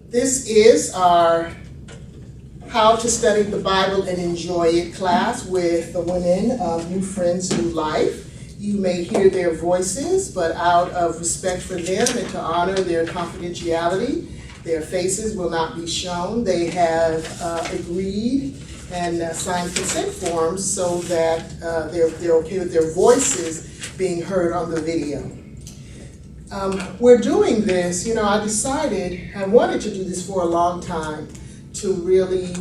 This is our How to Study the Bible and Enjoy It class with the women of New Friends, New Life. You may hear their voices, but out of respect for them and to honor their confidentiality, their faces will not be shown. They have agreed and signed consent forms so that they're okay with their voices being heard on the video. We're doing this, I wanted to do this for a long time to really,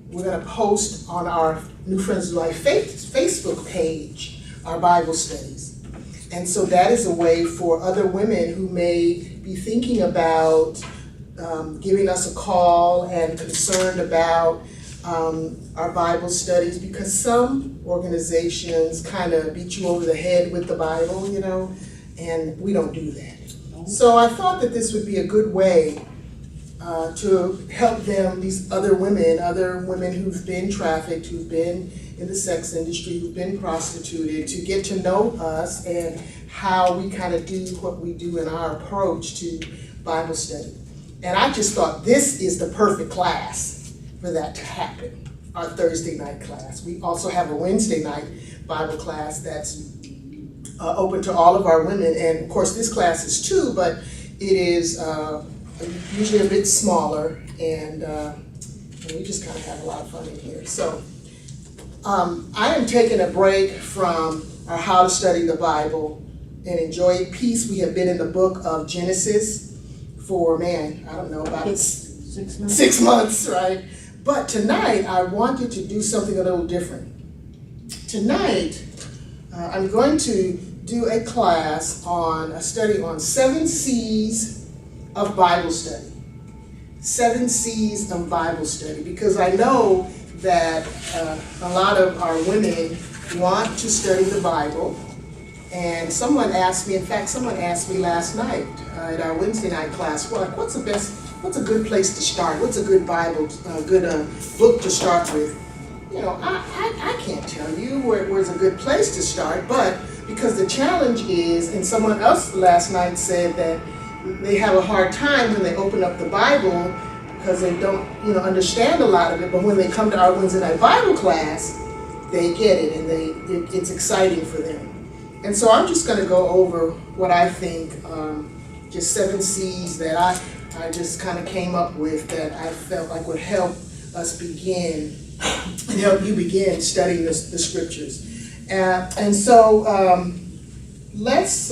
we're going to post on our New Friends New Life Facebook page our Bible studies. And so that is a way for other women who may be thinking about giving us a call and concerned about our Bible studies, because some organizations kind of beat you over the head with the Bible, and we don't do that. So I thought that this would be a good way to help them, these other women who've been trafficked, who've been in the sex industry, who've been prostituted, to get to know us and how we kind of do what we do in our approach to Bible study. And I just thought this is the perfect class for that to happen, our Thursday night class. We also have a Wednesday night Bible class that's open to all of our women, and of course this class is too, but it is usually a bit smaller, and we just kind of have a lot of fun in here. So I am taking a break from our How to Study the Bible and Enjoy It piece. We have been in the book of Genesis for, about 6 months, right? But tonight I wanted to do something a little different. Tonight I'm going to do a class on a study on 7 C's of Bible study. 7 C's of Bible study, because I know that a lot of our women want to study the Bible. And someone asked me last night at our Wednesday night class, what's a good place to start? What's a good Bible, good book to start with? I can't tell you where's a good place to start, but because the challenge is, and someone else last night said that they have a hard time when they open up the Bible because they don't, understand a lot of it, but when they come to our Wednesday night Bible class, they get it, and it's exciting for them. And so I'm just going to go over what I think, just 7 C's that I just kind of came up with that I felt like would help us begin and help you begin studying the scriptures. And so let's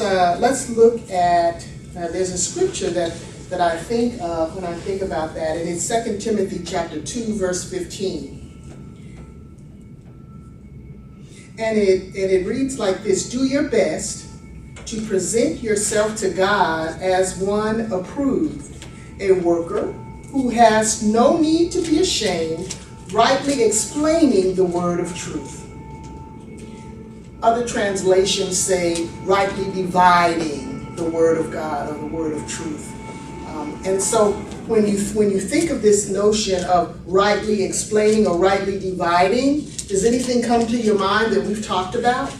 look at, there's a scripture that I think of when I think about that, and it's 2 Timothy chapter 2, verse 15. And it reads like this: do your best to present yourself to God as one approved, a worker who has no need to be ashamed, rightly explaining the word of truth. Other translations say rightly dividing the word of God or the word of truth. And so when you think of this notion of rightly explaining or rightly dividing, does anything come to your mind that we've talked about?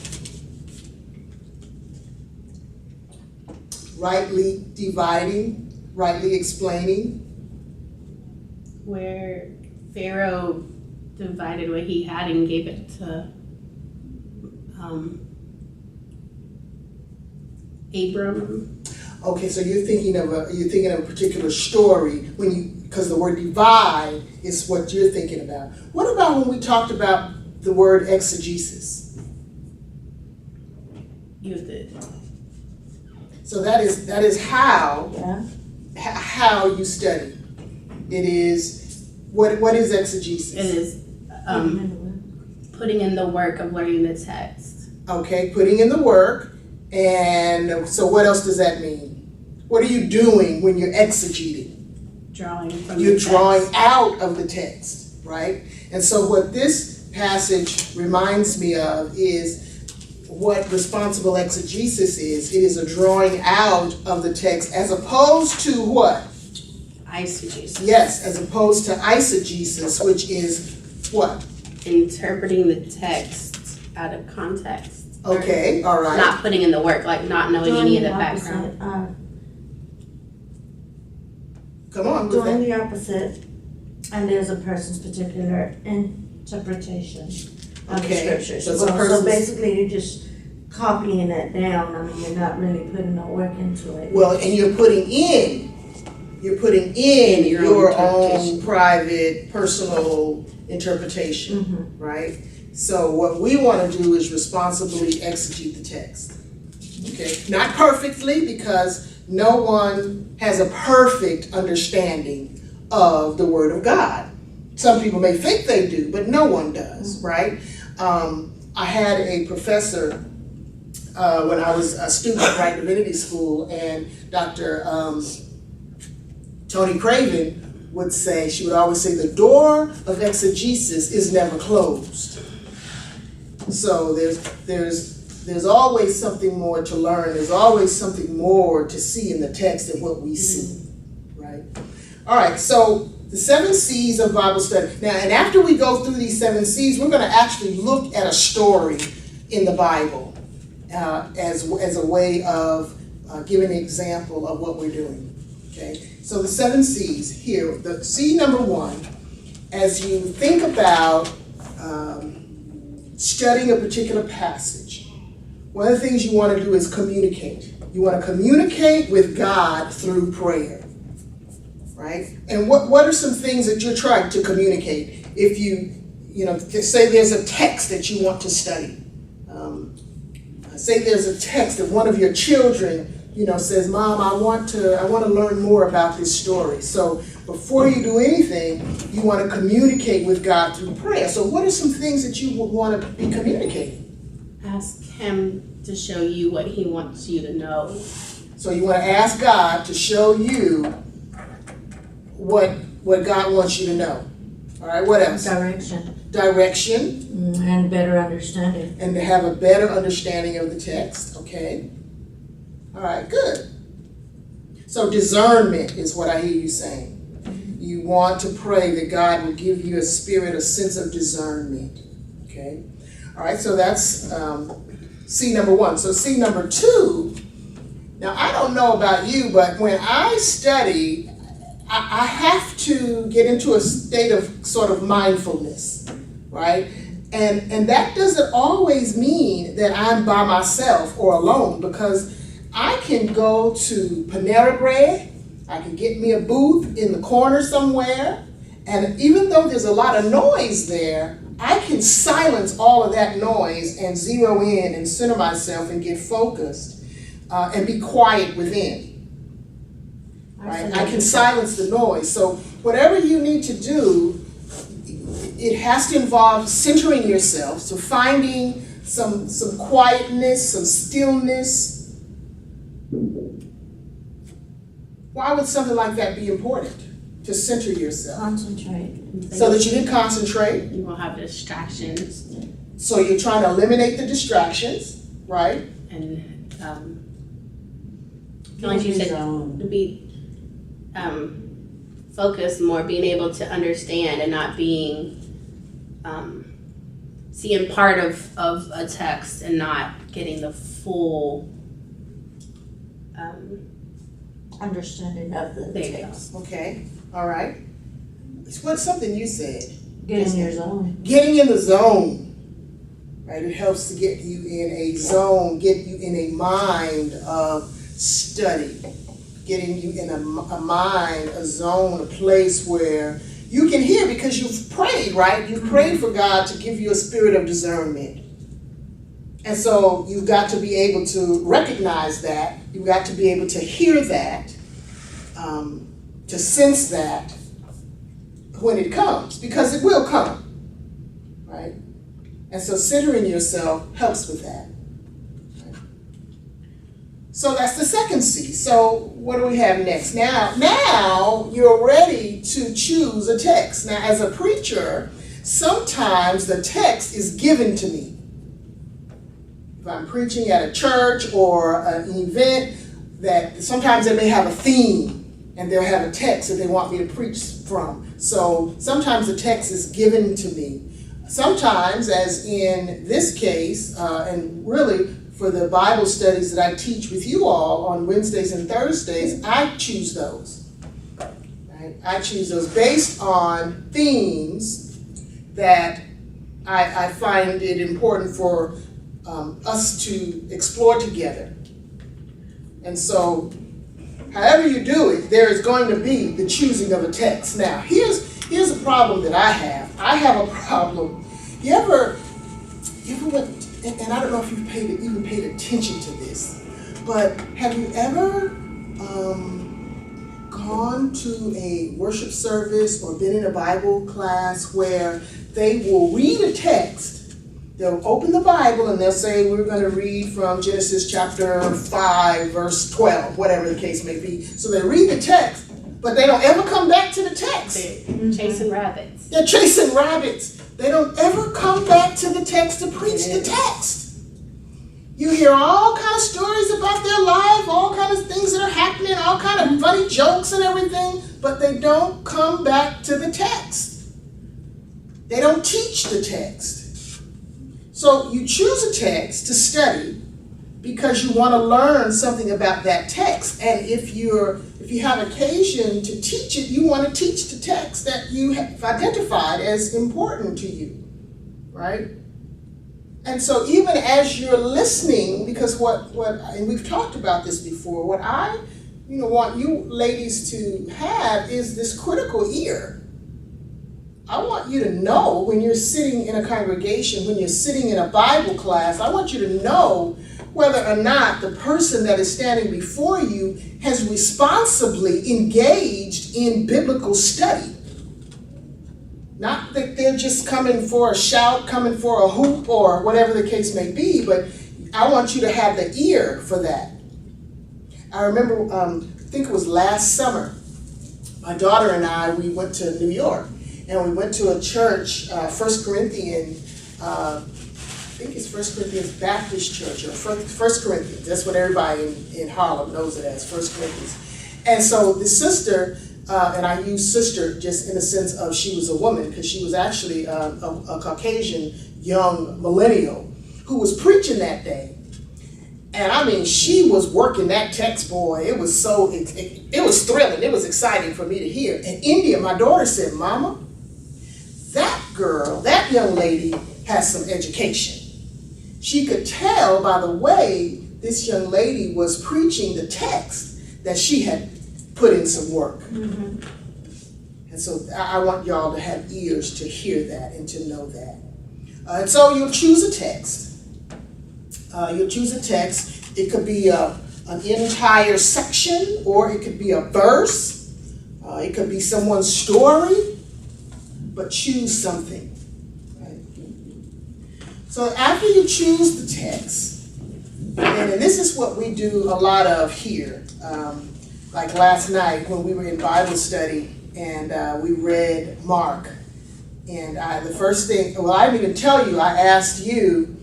Rightly dividing, rightly explaining. Where Pharaoh divided what he had and gave it to Abram. Okay, so you're thinking of a particular story because the word divide is what you're thinking about. What about when we talked about the word exegesis? Used it. So that is how you study. It is what is exegesis? It is putting in the work of learning the text. Okay, putting in the work. And so what else does that mean? What are you doing when you're exegeting? You're drawing out of the text, right? And so what this passage reminds me of is what responsible exegesis is. It is a drawing out of the text as opposed to what? Eisegesis. Yes, as opposed to eisegesis, which is what? Interpreting the text out of context. Okay, all right. Not putting in the work, like not knowing any of the background. Come on with Doing that. the opposite, and there's a person's particular interpretation of the Okay, scriptures. so it's a Well, person's- so basically, you're just copying it down. I mean, you're not really putting no work into it. Well, and you're putting in your own private, personal interpretation, right? So what we want to do is responsibly exegete the text. Okay, not perfectly, because no one has a perfect understanding of the Word of God. Some people may think they do, but no one does, right? I had a professor when I was a student at divinity school, and Dr. Tony Craven would say, she would always say, the door of exegesis is never closed. So there's always something more to learn. There's always something more to see in the text than what we see, right? All right, so the 7 C's of Bible study. Now, and after we go through these 7 C's, we're going to actually look at a story in the Bible as a way of giving an example of what we're doing, okay? So the 7 C's here, the C number 1, as you think about studying a particular passage, one of the things you want to do is communicate. You want to communicate with God through prayer, right? And what are some things that you're trying to communicate? If you know, say there's a text that you want to study. Say there's a text that one of your children, you know, says, Mom, I want to learn more about this story. So before you do anything, you want to communicate with God through prayer. So what are some things that you would want to be communicating? Ask him to show you what he wants you to know. So you want to ask God to show you what God wants you to know. All right, what else? Direction. And better understanding. And to have a better understanding of the text, okay? All right, good. So discernment is what I hear you saying. You want to pray that God will give you a sense of discernment, okay? All right, so that's C number 1. So C number 2, now I don't know about you, but when I study, I have to get into a state of sort of mindfulness, right? And that doesn't always mean that I'm by myself or alone, because I can go to Panera Bread, I can get me a booth in the corner somewhere, and even though there's a lot of noise there, I can silence all of that noise and zero in and center myself and get focused and be quiet within. Right? I can silence the noise. So whatever you need to do, it has to involve centering yourself, so finding some quietness, some stillness. Why would something like that be important? To center yourself. Concentrate. So that you can concentrate. You won't have distractions. So you're trying to eliminate the distractions, right? And like you said, to be focused more, being able to understand and not being seeing part of a text and not getting the full understanding of the text. Okay, all right. What's something you said? Get in your zone. Getting in the zone, right? It helps to get you in a zone, get you in a mind of study, getting you in a mind, a zone, a place where you can hear, because you've prayed, right? You've prayed for God to give you a spirit of discernment. And so you've got to be able to recognize that. You've got to be able to hear that, to sense that when it comes, because it will come, right? And so centering yourself helps with that. Right? So that's the second C. So what do we have next? Now you're ready to choose a text. Now, as a preacher, sometimes the text is given to me. If I'm preaching at a church or an event, that sometimes they may have a theme and they'll have a text that they want me to preach from. So sometimes the text is given to me. Sometimes, as in this case, and really for the Bible studies that I teach with you all on Wednesdays and Thursdays, I choose those. I choose those based on themes that I find it important for us to explore together. And so, however you do it, there is going to be the choosing of a text. Now, here's a problem that I have. I have a problem. You ever went, and I don't know if you've even paid attention to this, but have you ever gone to a worship service or been in a Bible class where they will read a text? They'll open the Bible and they'll say, we're going to read from Genesis chapter 5, verse 12, whatever the case may be. So they read the text, but they don't ever come back to the text. They're chasing rabbits. They're chasing rabbits. They don't ever come back to the text to preach the text. You hear all kind of stories about their life, all kind of things that are happening, all kind of funny jokes and everything, but they don't come back to the text. They don't teach the text. So you choose a text to study because you want to learn something about that text. And if you have occasion to teach it, you want to teach the text that you have identified as important to you, right? And so even as you're listening, because and we've talked about this before, what I want you ladies to have is this critical ear. I want you to know when you're sitting in a congregation, when you're sitting in a Bible class, I want you to know whether or not the person that is standing before you has responsibly engaged in biblical study. Not that they're just coming for a shout, coming for a hoop, or whatever the case may be, but I want you to have the ear for that. I remember, I think it was last summer, my daughter and I, we went to New York, and we went to a church, 1 Corinthians, I think it's 1 Corinthians Baptist Church, or 1 Corinthians. That's what everybody in Harlem knows it as, 1 Corinthians. And so the sister, and I use sister just in the sense of she was a woman, because she was actually a Caucasian young millennial who was preaching that day. And I mean, she was working that text, boy. It was it was thrilling. It was exciting for me to hear. And India, my daughter, said, Mama, that girl, that young lady has some education. She could tell by the way this young lady was preaching the text that she had put in some work. Mm-hmm. And so I want y'all to have ears to hear that and to know that. And so you'll choose a text. It could be an entire section, or it could be a verse. It could be someone's story, but choose something. Right? So after you choose the text, and this is what we do a lot of here. Like last night when we were in Bible study and we read Mark. And the first thing, well, I didn't even tell you, I asked you,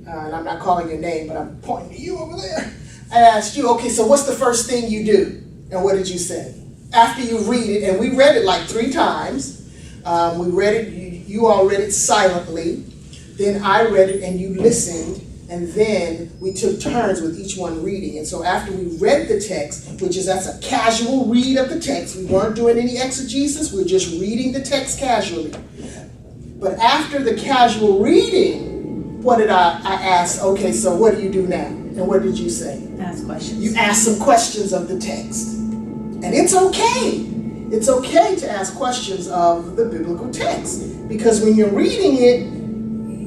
and I'm not calling your name, but I'm pointing to you over there. I asked you, okay, so what's the first thing you do? And what did you say? After you read it, and we read it like 3 times. We read it, you all read it silently. Then I read it and you listened. And then we took turns with each one reading. And so after we read the text, that's a casual read of the text. We weren't doing any exegesis. We were just reading the text casually. But after the casual reading, what did I asked, okay, so what do you do now? And what did you say? Ask questions. You ask some questions of the text. And it's okay. It's okay to ask questions of the biblical text. Because when you're reading it,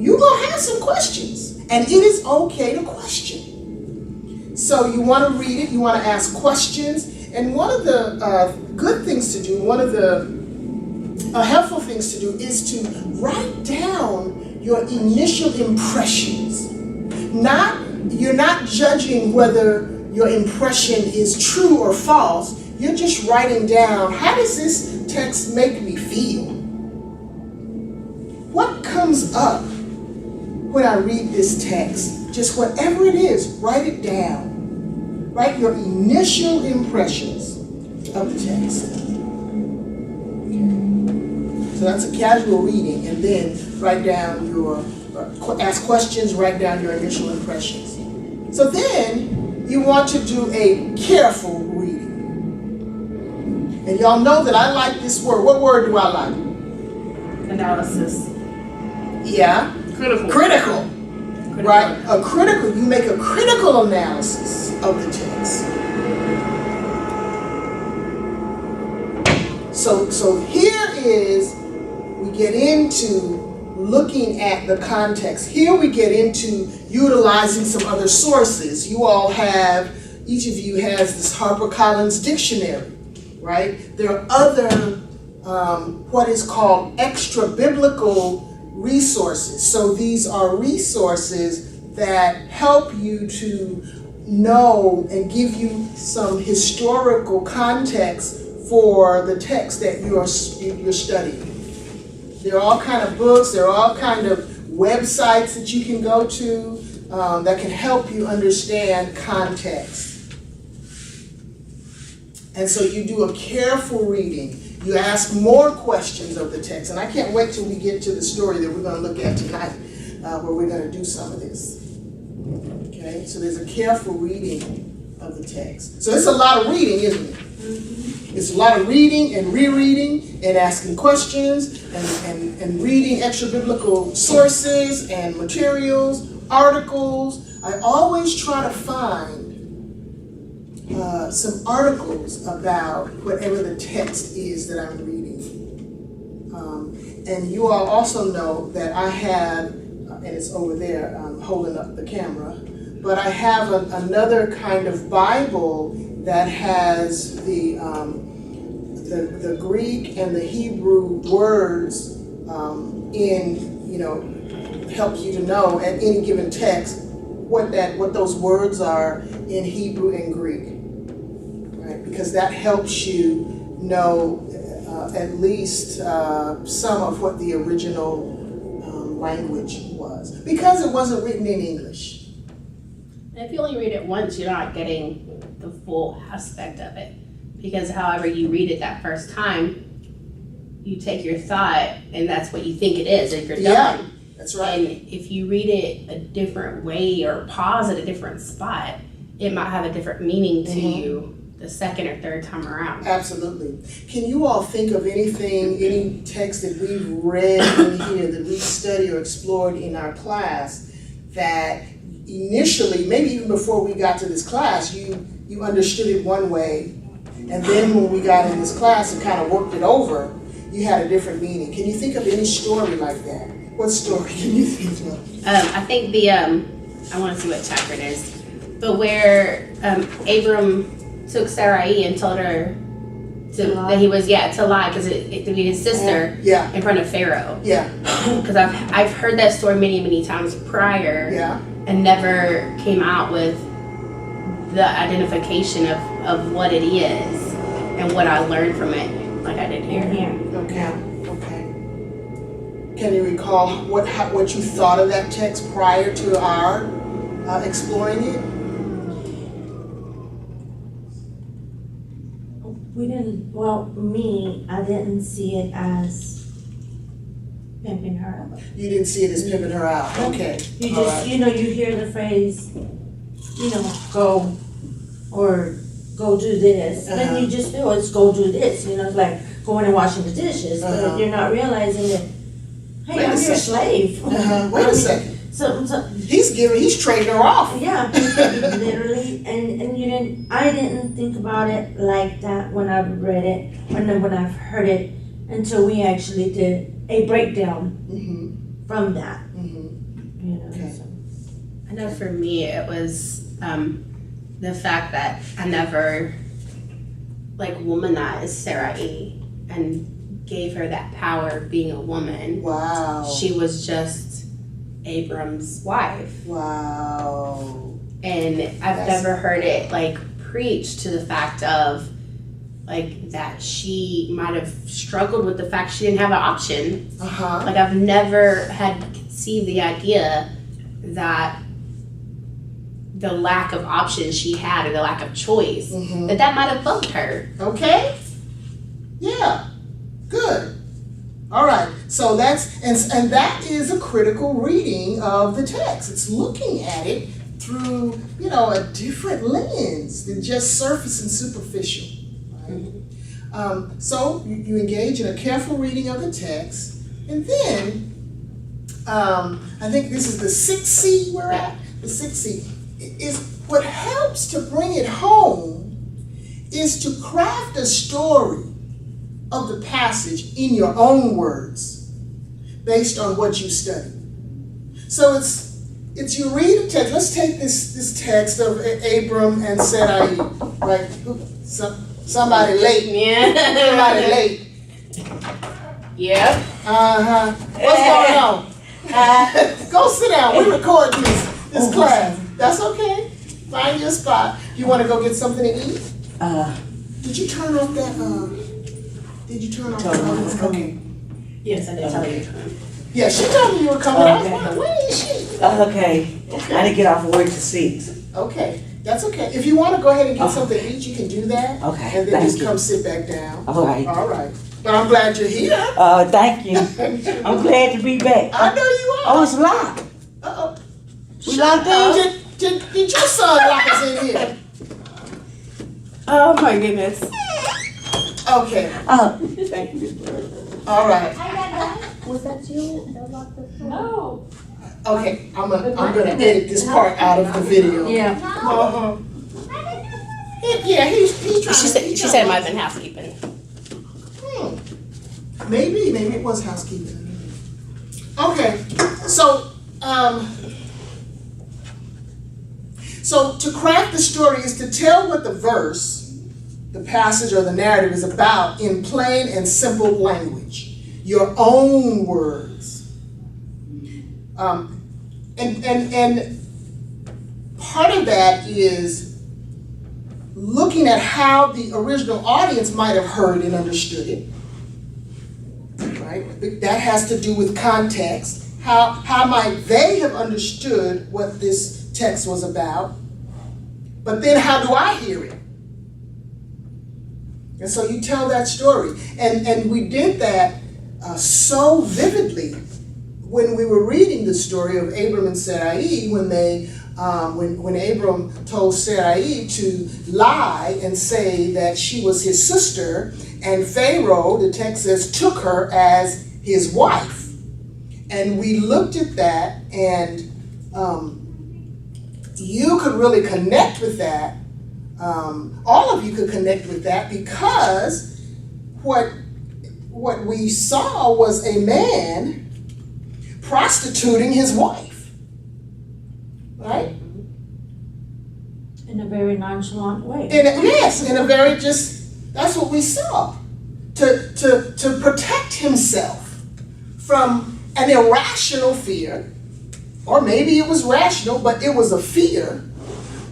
you're going to have some questions. And it is okay to question. So you want to read it, you want to ask questions. And one of the good things to do, one of the helpful things to do is to write down your initial impressions. You're not judging whether your impression is true or false. You're just writing down, how does this text make me feel? What comes up when I read this text? Just whatever it is, write it down. Write your initial impressions of the text. Okay. So that's a casual reading, and then write down ask questions, write down your initial impressions. So then you want to do a careful reading. And y'all know that I like this word. What word do I like? Analysis. Yeah. Critical. Critical. Right? You make a critical analysis of the text. So here is, we get into looking at the context. Here we get into utilizing some other sources. You all have, each of you has this HarperCollins dictionary, right? There are other, what is called extra biblical resources. So these are resources that help you to know and give you some historical context for the text that you're studying. There are all kind of books, there are all kind of websites that you can go to that can help you understand context. And so you do a careful reading. You ask more questions of the text. And I can't wait till we get to the story that we're going to look at tonight, where we're going to do some of this. Okay, so there's a careful reading of the text. So it's a lot of reading, isn't it? It's a lot of reading and rereading and asking questions and reading extra biblical sources and materials, articles. I always try to find some articles about whatever the text is that I'm reading. And you all also know that I have, and it's over there holding up the camera, but I have another kind of Bible that has the Greek and the Hebrew words helps you to know at any given text what those words are in Hebrew and Greek, right? Because that helps you know at least some of what the original language was, because it wasn't written in English. And if you only read it once, you're not getting the full aspect of it. Because however you read it that first time, you take your thought and that's what you think it is, and you're done. Yeah, that's right. And if you read it a different way or pause at a different spot, it might have a different meaning to you the second or third time around. Absolutely. Can you all think of any text that we've read in here, that we've studied or explored in our class, that initially, maybe even before we got to this class, you understood it one way, and then when we got in this class and kind of worked it over, you had a different meaning? Can you think of any story like that? What story can you think of? I think I want to see what chapter it is, but where Abram took Sarai and told her that he was, to lie, because it to be his sister in front of Pharaoh. Yeah. Because I've heard that story many times prior. Yeah. And never came out with the identification of what it is and what I learned from it, like I did here. Okay. Can you recall what you thought of that text prior to our exploring it? I didn't see it as pimping her out. You didn't see it as pimping her out. Okay. You just, you hear the phrase, go or go do this. And you just feel it's go do this. It's like going and washing the dishes. But you're not realizing that, hey, I'm your slave. Wait a second. So he's trading her off. Yeah, literally. And I didn't think about it like that when I read it, and then when I've heard it, until we actually did a breakdown from that. Okay. So. I know for me it was the fact that I never womanized Sarai and gave her that power of being a woman. Wow. She was just Abram's wife. Wow. And I've never heard it preached to the fact of that she might have struggled with the fact she didn't have an option. I've never had conceived the idea that the lack of options she had, or the lack of choice, that might have bugged her. Okay. Yeah. Good. All right. So that's and that is a critical reading of the text. It's looking at it through a different lens than just surface and superficial. Right? So you engage in a careful reading of the text, and then I think this is the 6th C we're at. The 6th C is what helps to bring it home is to craft a story of the passage in your own words based on what you study. So it's you read a text. Let's take this text of Abram and Sarai, right? Somebody late. Yeah. Somebody late. Yep. What's going on? Go sit down. We're recording this class. That's okay. Find your spot. You want to go get something to eat? Did you turn off that? Did you turn off the? Okay. Yes, I did tell you. Yeah, she told me you were coming. I was wondering, where is she? Okay. I didn't get off of work to 6. Okay, that's okay. If you want to go ahead and get something to eat, you can do that. Okay, And then thank just you. come sit back down. All right. All right. But I'm glad you're here. Thank you. I'm glad to be back. I know you are. Oh, it's locked. Uh-oh. We locked in? Did your son lock us in here? Oh my goodness. Okay. Thank you. All right. Was that you that locked the door? No. Okay. I'm gonna edit this part out of the video. Yeah. Uh-huh. Yeah, he's trying. She said it might have been housekeeping. Maybe it was housekeeping. Okay, so to craft the story is to tell what the verse, the passage or the narrative is about in plain and simple language, your own words. And part of that is looking at how the original audience might have heard and understood it. Right? That has to do with context. How might they have understood what this text was about? But then how do I hear it? And so you tell that story. And we did that so vividly when we were reading the story of Abram and Sarai, when they when Abram told Sarai to lie and say that she was his sister, and Pharaoh, the text says, took her as his wife. And we looked at that, and you could really connect with that. All of you could connect with that, because what we saw was a man prostituting his wife, right? In a very nonchalant way. Yes, in a very that's what we saw. To protect himself from an irrational fear, or maybe it was rational, but it was a fear,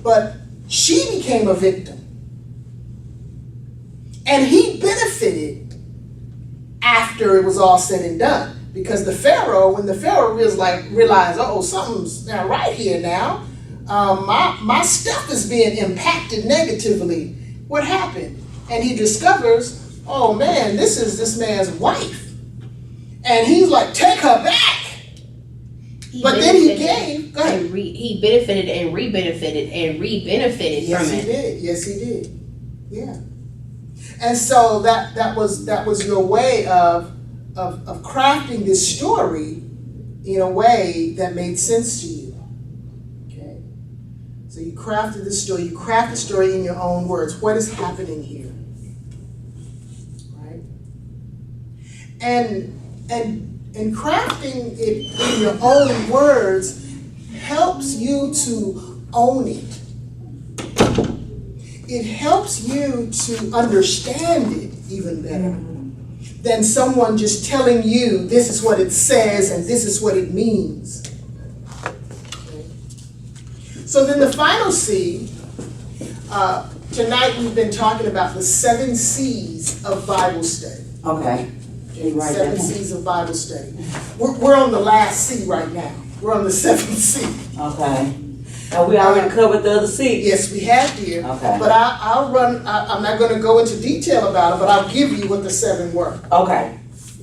but she became a victim. And he benefited after it was all said and done. Because when the Pharaoh realized, oh, something's not right here now, my stuff is being impacted negatively. What happened? And he discovers, oh man, this is this man's wife. And he's like, take her back. But then he gave, go ahead. He benefited and re-benefited and re-benefited from it. Yes, he did. Yes, he did. Yeah. And so that was your way of crafting this story in a way that made sense to you. Okay. So you crafted this story. You craft the story in your own words. What is happening here? Right? And crafting it in your own words helps you to own it. It helps you to understand it even better than someone just telling you this is what it says and this is what it means. Okay. So then the final C, tonight we've been talking about the 7 C's of Bible study. Okay. Right 7 C's of Bible study. We're on the last C right now. We're on the 7th C. Okay. And we already covered the other C. Yes, we have here. Okay. But I'm not going to go into detail about it, but I'll give you what the 7 were. Okay.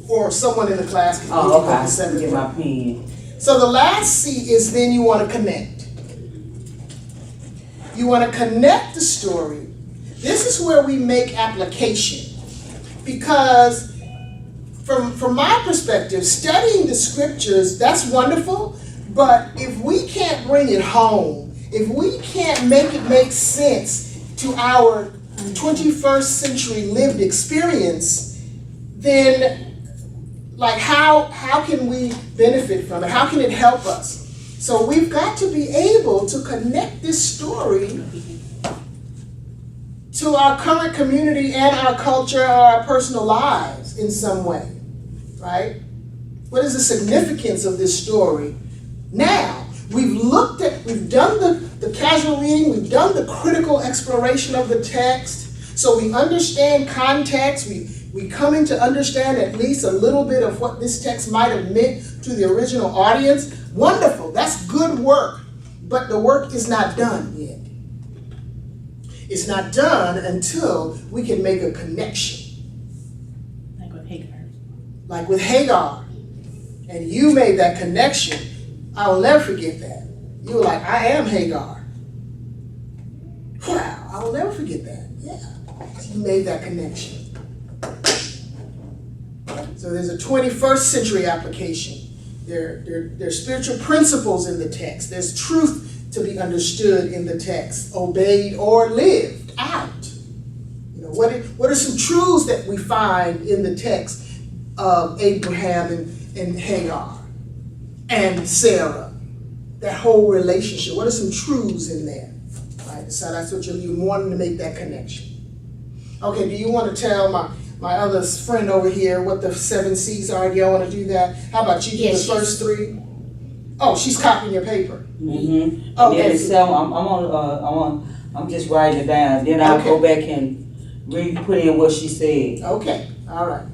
Or someone in the class can give you Oh, what okay. the 7 Get were. my pen. So the last C is then you want to connect. You want to connect the story. This is where we make application. Because from my perspective, studying the scriptures, that's wonderful, but if we can't bring it home, if we can't make it make sense to our 21st century lived experience, then like how can we benefit from it? How can it help us? So we've got to be able to connect this story to our current community and our culture or our personal lives in some way, right? What is the significance of this story now? We've done the casual reading, we've done the critical exploration of the text, so we understand context, we come in to understand at least a little bit of what this text might have meant to the original audience. Wonderful, that's good work, but the work is not done yet. It's not done until we can make a connection. Like with Hagar. Like with Hagar. And you made that connection. I will never forget that. You were like, I am Hagar. Wow, I will never forget that. Yeah. So you made that connection. So there's a 21st century application. There are spiritual principles in the text. There's truth to be understood in the text, obeyed or lived out. You know, what are some truths that we find in the text of Abraham and Hagar and Sarah? That whole relationship. What are some truths in there? Right. So that's what you're wanting to make that connection. Okay. Do you want to tell my other friend over here what the 7 C's are? Do y'all want to do that? How about you do the first 3? Oh, she's copying your paper. Mm-hmm. Okay. So I'm just writing it down. Then I'll go back and put in what she said. Okay. All right.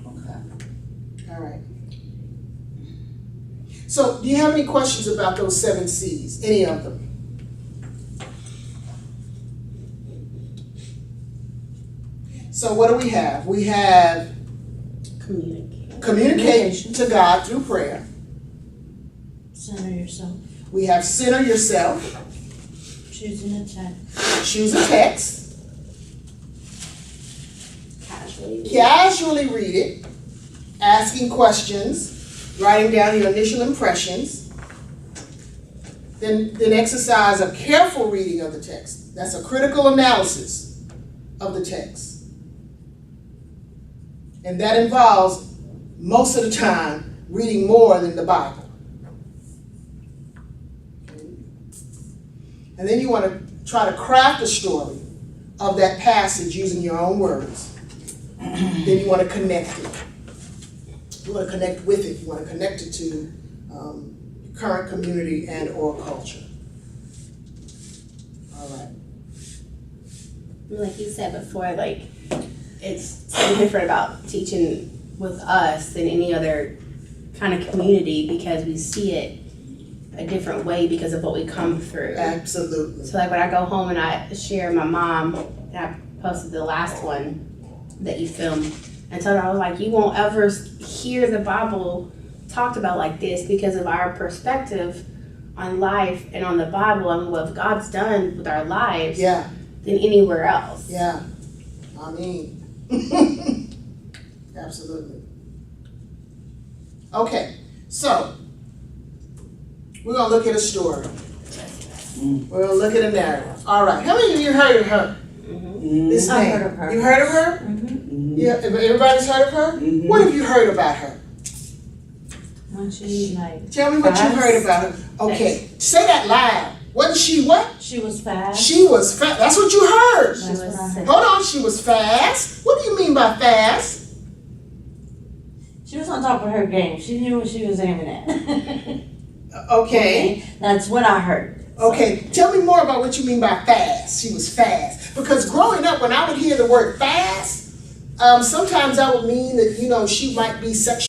Okay. All right. So, do you have any questions about those 7 C's? Any of them? So, what do we have? We have communicate to God through prayer. Center yourself. We have center yourself. Choosing a text. Choose a text. Casually read it. Asking questions. Writing down your initial impressions. Then exercise a careful reading of the text. That's a critical analysis of the text. And that involves, most of the time, reading more than the Bible. And then you want to try to craft a story of that passage using your own words. Then you want to connect it. You want to connect with it. You want to connect it to current community and or culture. All right. Like you said before, like it's so different about teaching with us than any other kind of community because we see it a different way because of what we come through. Absolutely. So like when I go home and I share my mom, and I posted the last one that you filmed, and told her, I was like, you won't ever hear the Bible talked about like this because of our perspective on life and on the Bible and what God's done with our lives than anywhere else. Yeah. I mean, absolutely. Okay, so we're going to look at a story. We're going to look at a narrative. All right. How many of you heard of her? This name. I've heard of her. You heard of her? Mm-hmm. Yeah. Everybody's heard of her? Mm-hmm. What have you heard about her? When she like. Tell me what you heard about her. Okay. Say that loud. Wasn't she what? She was fast. She was fast. That's what you heard. That's what I heard. Hold on. She was fast. What do you mean by fast? She was on top of her game. She knew what she was aiming at. Okay. That's what I heard. Okay, tell me more about what you mean by fast. She was fast. Because growing up, when I would hear the word fast, sometimes that would mean that, she might be sexually